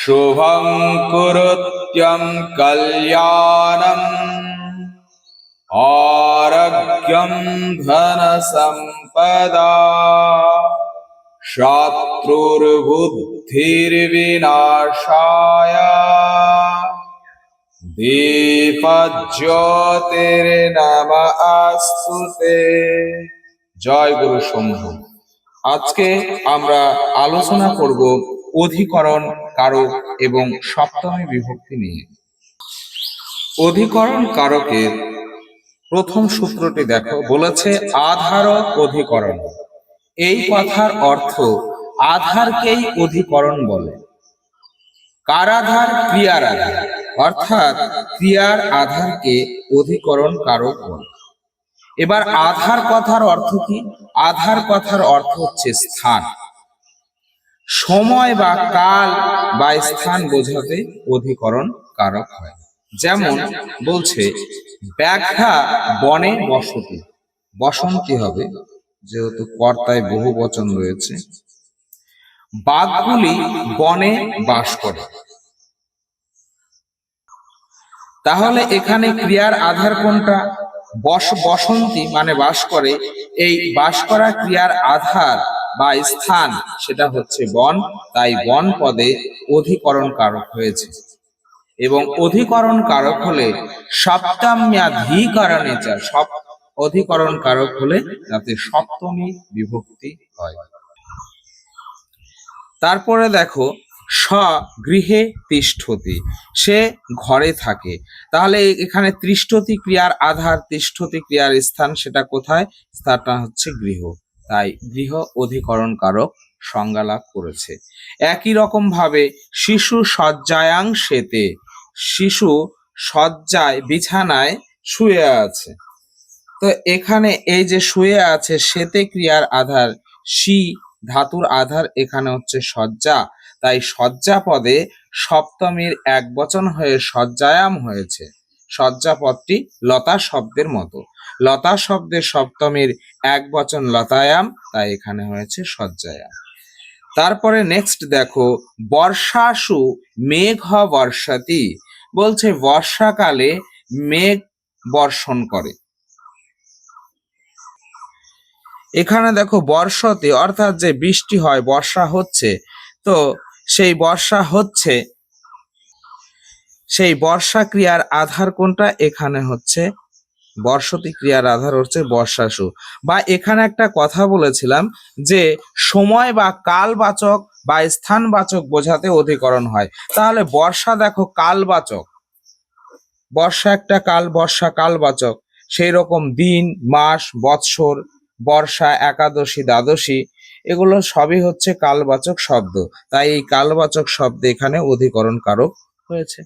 শুভং কুরুত্যং কল্যাণং আরোগ্যং ধন সম্পদা শত্রুর্বুদ্ধির্বিনাশায় দীপজ্যোতির্নমস্তুতে। জয় গুরু শম্ভু। আজকে আমরা আলোচনা করব অধিকরণ, কারক এবং সপ্তমী বিভক্তি নিয়ে। অধিকরণ কারকের প্রথম সূত্রটি দেখো, বলেছে আধার অধিকরণ। এই কথার অর্থ আধারকেই অধিকরণ বলে। কার আধার? ক্রিয়ার আধার, অর্থাৎ ক্রিয়ার আধারকে অধিকরণ কারক বলে। এবার আধার কথার অর্থ কি? আধার কথার অর্থ হচ্ছে স্থান, সময় বা কাল বা স্থান বোঝাতে অধিকরণ কারক হয়। যেমন বলছে ব্যাঘ্রা বনে বসতি, বসন্তী হবে যেহেতু কর্তায় বহু বচন রয়েছে। বাঘগুলি বনে বাস করে। তাহলে এখানে ক্রিয়ার আধার কোনটা? বসন্তী মানে বাস করে। এই বাস করা ক্রিয়ার আধার বা স্থান সেটা হচ্ছে বন, তাই বন পদে অধিকরণ কারক হয়েছে। এবং অধিকরণ কারক হলে সপ্তম্যাধিকরণে সব অধিকরণ কারক হলে তাতে সপ্তমী বিভক্তি হয়। তারপরে দেখো গৃহে তিষ্ঠতি, সে ঘরে থাকে। তাহলে এখানে তিষ্ঠতি ক্রিয়ার আধার, তিষ্ঠতি ক্রিয়ার স্থান সেটা কোথায়? স্থানটা হচ্ছে গৃহ, তাই গৃহ অধিকরণ কারক সংজ্ঞা লাভ করেছে। একই রকম ভাবে শিশু শয্যায়াং শেতে, শিশু শয্যায় বিছানায় শুয়ে আছে। তো এখানে এই যে শুয়ে আছে, শেতে ক্রিয়ার আধার, শি ধাতুর আধার এখানে হচ্ছে শয্যা, তাই শয্যা পদে সপ্তমীর এক বচন হয়ে শয্যায়াম হয়েছে। শয্যা পদটি লতা শব্দের মতো, লতা শব্দের সপ্তমীর এক বচন লতায়াম, তাই এখানে হয়েছে শয্যায়াম। তারপরে নেক্সট দেখো বর্ষাসু মেঘ বর্ষাতি, বলছে বর্ষাকালে মেঘ বর্ষণ করে। এখানে দেখো বর্ষতে অর্থাৎ যে বৃষ্টি হয়, বর্ষা হচ্ছে, তো সেই বর্ষা হচ্ছে, সেই বর্ষা ক্রিয়ার আধার কোনটা? এখানে হচ্ছে বর্ষতি ক্রিয়ার আধার হচ্ছে বর্ষাসু। বা এখানে একটা কথা বলেছিলাম যে সময় বা কালবাচক বা স্থানবাচক বোঝাতে অধিকরণ হয়। তাহলে বর্ষা দেখো কালবাচক, বর্ষা একটা কাল, বর্ষা কালবাচক। সেই রকম দিন, মাস, বৎসর, বর্ষা, একাদশী, দ্বাদশী এগুলো সবই হচ্ছে কালবাচক শব্দ, তাই এই কালবাচক শব্দে এখানে অধিকরণ কারক হয়েছে।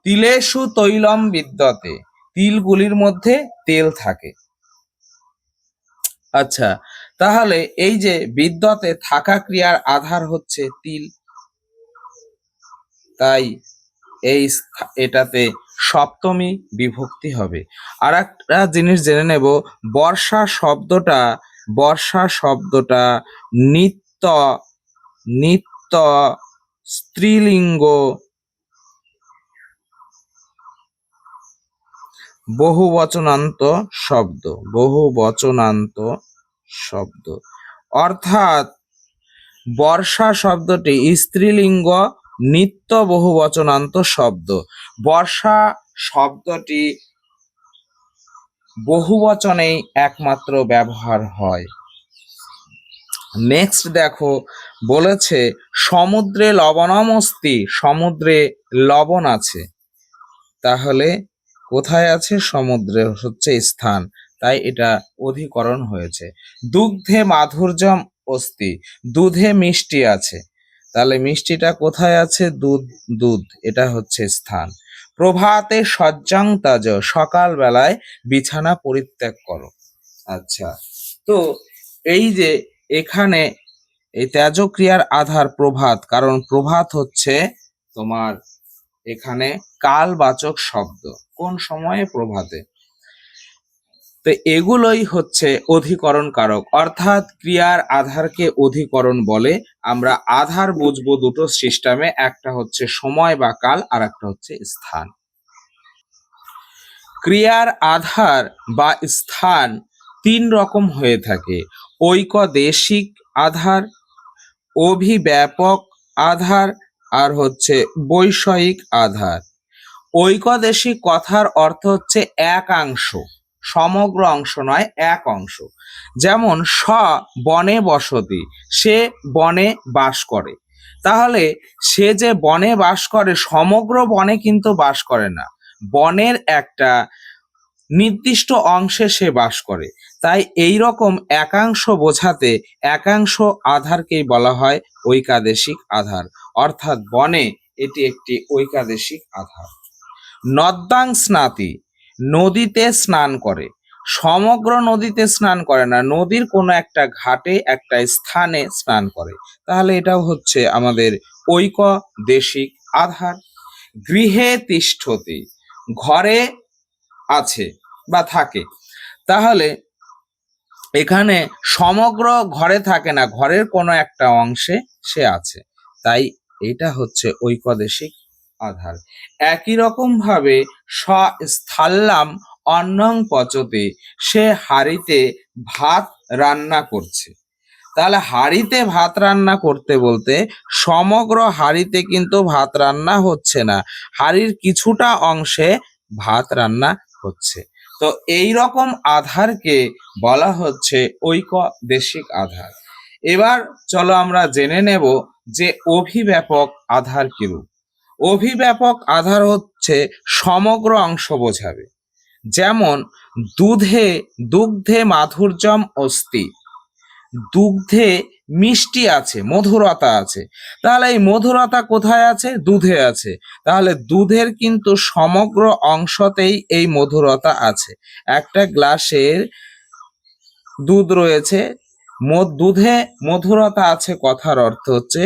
তিলেষু তৈলম বিদ্যতে, তিলগুলির মধ্যে তেল থাকে। আচ্ছা, তাহলে এই যে বিদ্যতে থাকা ক্রিয়ার আধার হচ্ছে তিল, তাই এটাতে সপ্তমী বিভক্তি হবে। আর একটা জিনিস জেনে নেব, বর্ষা শব্দটা নিত্য নিত্য স্ত্রীলিঙ্গ বহুবচনান্ত শব্দ, অর্থাৎ বর্ষা শব্দটি স্ত্রীলিঙ্গ নিত্য বহুবচনান্ত শব্দ। বর্ষা শব্দটি বহুবচনেই একমাত্র ব্যবহার হয়। নেক্সট দেখো বলেছে সমুদ্রে লবণমস্তি, সমুদ্রে লবণ আছে। তাহলে কোথায় আছে? সমুদ্রে হচ্ছে স্থান, তাই এটা অধিকরণ হয়েছে। দুগ্ধে মাধুর্যম অস্তি, দুধে মিষ্টি আছে। তাহলে মিষ্টিটা কোথায় আছে? দুধ এটা হচ্ছে স্থান। প্রভাতে শয্যাং ত্যাজ, সকাল বেলায় বিছানা পরিত্যাগ করো। আচ্ছা, তো এই যে এখানে এই ত্যাজ ক্রিয়ার আধার প্রভাত, কারণ প্রভাত হচ্ছে তোমার এখানে কালবাচক শব্দ। কোন সময়ে? প্রভাতে। তো এগুলোই হচ্ছে অধিকরণ কারক, অর্থাৎ ক্রিয়ার আধারকে অধিকরণ বলে। আমরা আধার বুঝবো দুটো সিস্টেমে, একটা হচ্ছে সময় বা কাল, আর একটা হচ্ছে স্থান। ক্রিয়ার আধার বা স্থান তিন রকম হয়ে থাকে: ঐকদেশিক আধার, অভিব্যাপক আধার, আর হচ্ছে বৈষয়িক আধার। ঐকদেশিক কথার অর্থ হচ্ছে একাংশ, সমগ্র অংশ নয়, এক অংশ। যেমন স বনে বসতি, সে বনে বাস করে। তাহলে সে যে বনে বাস করে, সমগ্র বনে কিন্তু বাস করে না, বনের একটা নির্দিষ্ট অংশে সে বাস করে। তাই এই রকম একাংশ বোঝাতে একাংশ আধারকেই বলা হয় ঐকাদেশিক আধার, অর্থাৎ বনে এটি একটি ঐকাদেশিক আধার। নদ্যাং স্নাতি, নদীতে স্নান করে, সমগ্র নদীতে স্নান করে না, নদীর কোনো একটা ঘাটে একটা স্থানে স্নান করে। তাহলে এটাও হচ্ছে আমাদের ঐকদেশিক আধার। গৃহে তিষ্ঠতি, ঘরে আছে বা থাকে। তাহলে এখানে সমগ্র ঘরে থাকে না, ঘরের কোনো একটা অংশে সে আছে, তাই এটা হচ্ছে ঐকদেশিক আধার। একই রকম ভাবে স্থল্লাম অন্নং পচতে, সে হাঁড়িতে ভাত রান্না করছে। তাহলে হাঁড়িতে ভাত রান্না করতে বলতে সমগ্র হাঁড়িতে কিন্তু ভাত রান্না হচ্ছে না, হাঁড়ির কিছুটা অংশে ভাত রান্না হচ্ছে। তো এই রকম আধারকে বলা হচ্ছে ঐকদেশিক আধার। এবার চলো আমরা জেনে নেব যে অভিব্যাপক আধার কিরূপ। অভিব্যাপক আধার হচ্ছে সমগ্র অংশ বোঝাবে। যেমন দুগ্ধে মাধুর্যম অস্তি, দুগ্ধে মিষ্টি আছে, মধুরতা আছে। তাহলে এই মধুরতা কোথায় আছে? দুধে আছে। তাহলে দুধের কিন্তু সমগ্র অংশতেই এই মধুরতা আছে। একটা গ্লাসের দুধ রয়েছে, দুধে মধুরতা আছে, কথার অর্থ হচ্ছে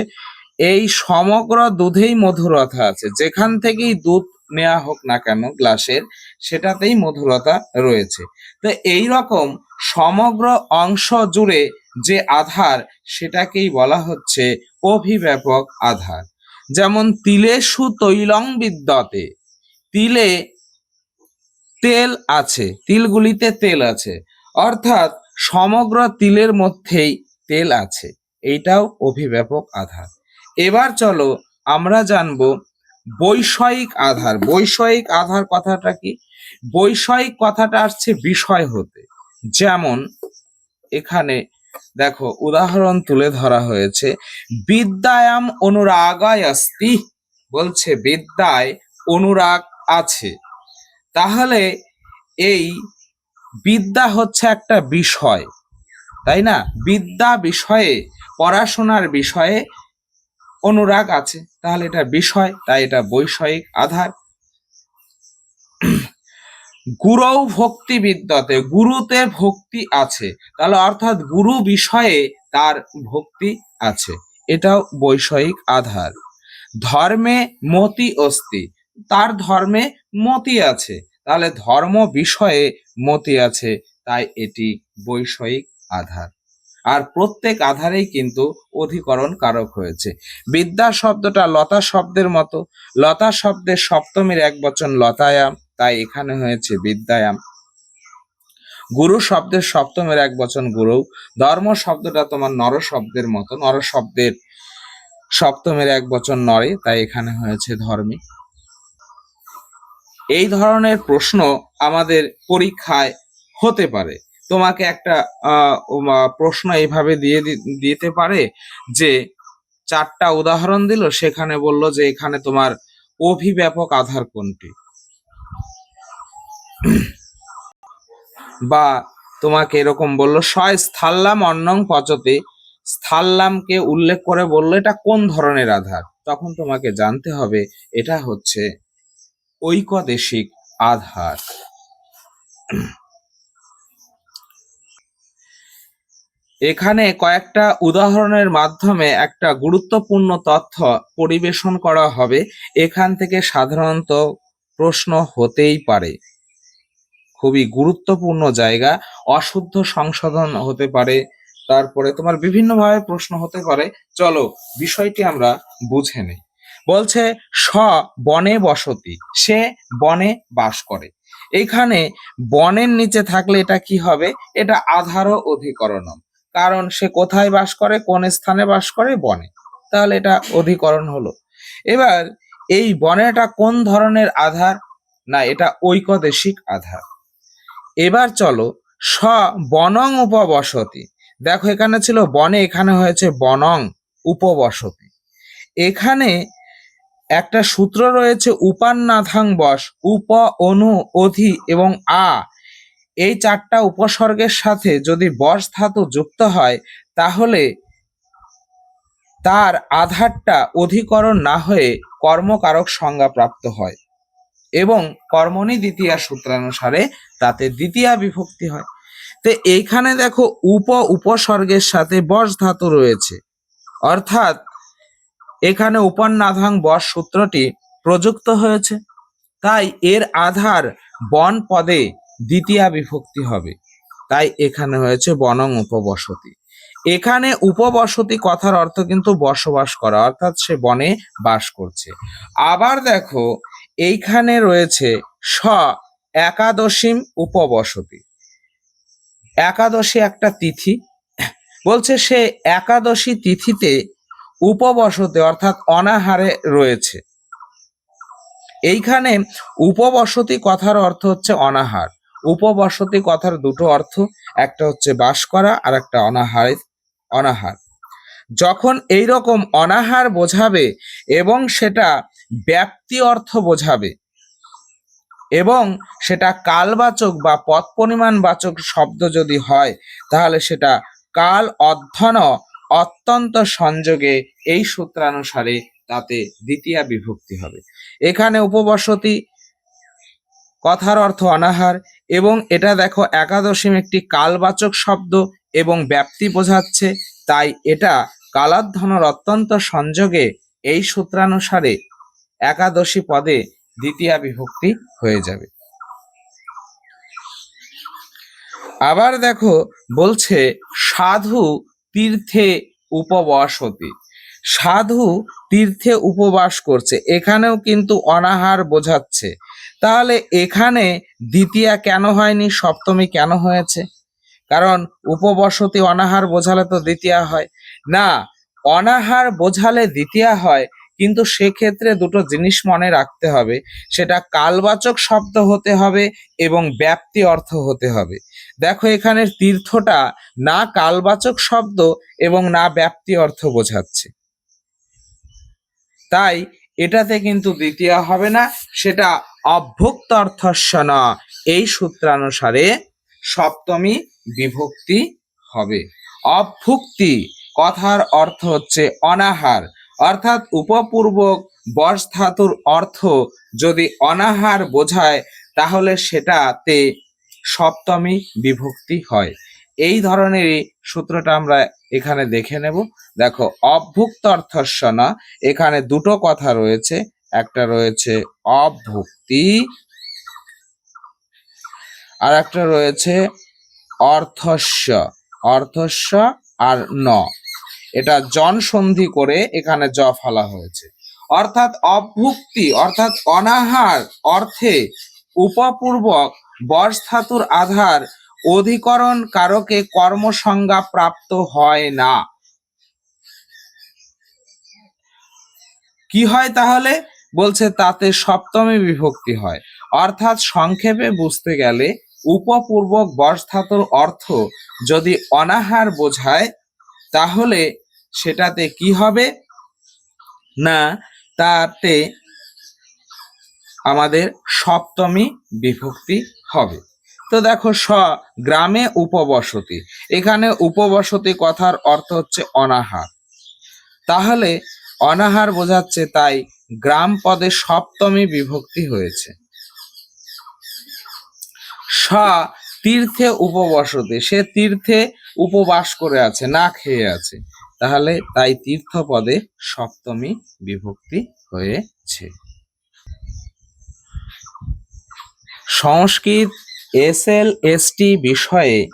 এই সমগ্র দুধেই মধুরতা আছে, যেখান থেকেই দুধ নেওয়া হোক না কেন গ্লাসের, সেটাতেই মধুরতা রয়েছে। তো এই রকম সমগ্র অংশ জুড়ে যে আধার, সেটাকেই বলা হচ্ছে অভিব্যাপক আধার। যেমন তিলেষু তৈলং বিদ্যতে, তিলে তেল আছে, তিলগুলিতে তেল আছে, অর্থাৎ সমগ্র তিলের মধ্যেই তেল আছে, এইটাও অভিব্যাপক আধার। এবার চলো আমরা জানবো বৈষয়িক আধার। বৈষয়িক আধার কথাটা কি? বৈষয়িক কথাটা আসছে বিষয় হতে। যেমন এখানে দেখো উদাহরণ তুলে ধরা হয়েছে, বিদ্যায়াম অনুরাগায় অস্তি, বলছে বিদ্যায় অনুরাগ আছে। তাহলে এই বিদ্যা হচ্ছে একটা বিষয়, তাই না? বিদ্যা বিষয়ে, পড়াশোনার বিষয়ে অনুরাগ আছে, তাহলে এটা বিষয়, তাই এটা বৈষয়িক আধার। গুরৌ ভক্তি বিদ্যতে, গুরুতে ভক্তি আছে, তাহলে অর্থাৎ গুরু বিষয়ে তার ভক্তি আছে, এটাও বৈষয়িক আধার। ধর্মে মতি অস্তি, তার ধর্মে মতি আছে, তাহলে ধর্ম বিষয়ে মতি আছে, তাই এটি বৈষয়িক আধার। আর প্রত্যেক আধারেই কিন্তু অধিকরণ কারক হয়েছে। বিদ্যা শব্দটা লতা শব্দের মতো, লতা শব্দের সপ্তমীর এক বচন লতায়াম, তাই এখানে হয়েছে বিদ্যায়াম। গুরু শব্দের সপ্তমের এক বচন গুরু। ধর্ম শব্দটা তোমার নর শব্দের মতো, নর শব্দের সপ্তমের এক বচন নরে, তাই এখানে হয়েছে ধর্মী। এই ধরনের প্রশ্ন আমাদের পরীক্ষায় হতে পারে। তোমাকে একটা প্রশ্ন এইভাবে দিতে পারে যে 4টা উদাহরণ দিল, সেখানে বলল যে এখানে তোমার অভিব্যাপক আধার কোনটি, বা তোমাকে এরকম বলল স্থল্লাম অন্নং পচতে, স্থল্লামকে উল্লেখ করে বললো এটা কোন ধরনের আধার, তখন তোমাকে জানতে হবে এটা হচ্ছে ঐকদেশিক আধার। এখানে কয়েকটা উদাহরণের মাধ্যমে একটা গুরুত্বপূর্ণ তথ্য পরিবেশন করা হবে। এখান থেকে সাধারণত প্রশ্ন হতেই পারে, খুবই গুরুত্বপূর্ণ জায়গা। অশুদ্ধ সংশোধন হতে পারে, তারপরে তোমার বিভিন্নভাবে প্রশ্ন হতে পারে। চলো বিষয়টি আমরা বুঝে নেই। বলছে স বনে বসতি, সে বনে বাস করে। এখানে বনের নিচে থাকলে এটা কি হবে? এটা আধার ও অধিকরণম, কারণ সে কোথায় বাস করে, কোন স্থানে বাস করে? বনে। তাহলে এটা অধিকরণ হলো। এবার এই বনেটা কোন ধরনের আধার? না, এটা ঐকদেশিক আধার। এবার চলো স বনং উপবসতি। দেখো এখানে ছিল বনে, এখানে হয়েছে বনং উপবসতি। এখানে একটা সূত্র রয়েছে উপান্নাথাং বস, উপ, অনু, অধি এবং আ, এই চারটা উপসর্গের সাথে যদি বস ধাতু যুক্ত হয় তাহলে তার আধারটা অধিকরণ না হয়ে কর্মকারক সংজ্ঞা প্রাপ্ত হয় এবং কর্মণি দ্বিতীয়া সূত্রানুসারে তাতে দ্বিতীয়া বিভক্তি হয়। তো এইখানে দেখো উপসর্গের সাথে বস ধাতু রয়েছে, অর্থাৎ এখানে উপন্নাধাং বস সূত্রটি প্রযুক্ত হয়েছে, তাই এর আধার বন পদে দ্বিতীয়া বিভক্তি হবে। তাই এখানে হয়েছে বনং উপবসতি। এখানে উপবসতি কথার অর্থ কিন্তু বসবাস করা, অর্থাৎ সে বনে বাস করছে। আবার দেখো এইখানে রয়েছে স একাদশীম উপবসতি। একাদশী একটা তিথি, বলছে সে একাদশী তিথিতে উপবসতি অর্থাৎ অনাহারে রয়েছে। এইখানে উপবসতি কথার অর্থ হচ্ছে অনাহার। উপবসতি কথার দুটো অর্থ, একটা হচ্ছে বাস করা আর একটা অনাহার। যখন এই রকম অনাহার বোঝাবে এবং সেটা ব্যাপ্তি অর্থ বোঝাবে এবং সেটা কালবাচক বা পদ পরিমাণ বাচক শব্দ যদি হয় তাহলে সেটা কাল অধ্যন অত্যন্ত সংযোগে এই সূত্রানুসারে তাতে দ্বিতীয়া বিভক্তি হবে। এখানে উপবসতি কথার অর্থ অনাহার এবং এটা দেখো একাদশীম একটি কালবাচক শব্দ এবং ব্যাপ্তি বোঝাচ্ছে, তাই এটা কালাধ্বনর অত্যন্ত সংযোগে এই সূত্রানুসারে একাদশী পদে দ্বিতীয়া বিভক্তি হয়ে যাবে। আবার দেখো বলছে সাধু তীর্থে উপবসতি। সাধু তীর্থে উপবাস করছে, এখানেও কিন্তু অনাহার বোঝাচ্ছে। তাহলে এখানে দ্বিতীয়া কেন হয়নি, সপ্তমী কেন হয়েছে? কারণ উপবসতি অনাহার বোঝালে তো দ্বিতীয়া হয় না। অনাহার বোঝালে দ্বিতীয়া হয়, কিন্তু সেক্ষেত্রে দুটো জিনিস মনে রাখতে হবে, সেটা কালবাচক শব্দ হতে হবে এবং ব্যাপ্তি অর্থ হতে হবে। দেখো এখানের তীর্থটা না কালবাচক শব্দ এবং না ব্যাপ্তি অর্থ বোঝাচ্ছে, তাই এটাতে কিন্তু দ্বিতীয়া হবে না, সেটা অভ্যুক্ত অর্থস্য না, এই সূত্রানুসারে সপ্তমী বিভক্তি হবে। অভ্যুক্তি কথার অর্থ হচ্ছে অনাহার, অর্থাৎ উপপূর্বক বস ধাতুর অর্থ যদি অনাহার বোঝায় তাহলে সেটাতে সপ্তমী বিভক্তি হয়। এই ধরনেরই সূত্রটা আমরা এখানে দেখে নেব। দেখো অভ্যুক্ত অর্থস্য না, এখানে দুটো কথা রয়েছে, একটা রয়েছে অভ্যুক্তি আর একটা রয়েছে অর্থস্য। অর্থস্য আর ন, এটা জন সন্ধি করে এখানে জ ফেলা হয়েছে। অর্থাৎ অভ্যুক্তি অর্থাৎ অনাহার অর্থে উপপূর্বক বস ধাতুর আধার অধিকরণ কারকে কর্মসংজ্ঞা প্রাপ্ত হয় না। কি হয় তাহলে? বলছে তাতে সপ্তমী বিভক্তি হয়। অর্থাৎ সংক্ষেপে বুঝতে গেলে উপপূর্বক বস ধাতুর অর্থ যদি অনাহার বোঝায় তাহলে সেটাতে কি হবে না, তাতে আমাদের সপ্তমী বিভক্তি হবে। তো দেখো স গ্রামে উপবসতি, এখানে উপবসতি কথার অর্থ হচ্ছে অনাহার, তাহলে অনাহার বোঝাচ্ছে, তাই গ্রাম পদে সপ্তমী বিভক্তি হয়েছে। স তীর্থে উপবসতি, সে তীর্থে উপবাস করে আছে, না খেয়ে আছে, তাহলে তাই তীর্থ পদে সপ্তমী বিভক্তি হয়েছে। সংস্কৃত SLST বিষয়ে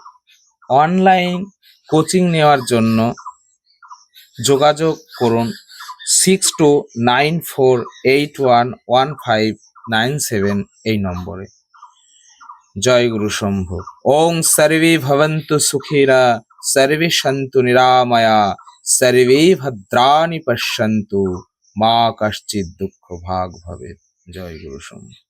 অনলাইন কোচিং নেওয়ার জন্য যোগাযোগ করুন 6294811597 এই নম্বরে। জয় গুরু শম্ভু। ওং সর্বে ভবন্তু সুখিরা, সর্বে সন্তু নিরাময়া, সর্বে ভদ্রাণি পশ্যন্তু, মা কশ্চিৎ দুঃখ ভাগ ভবেৎ। জয় গুরু শম্ভু।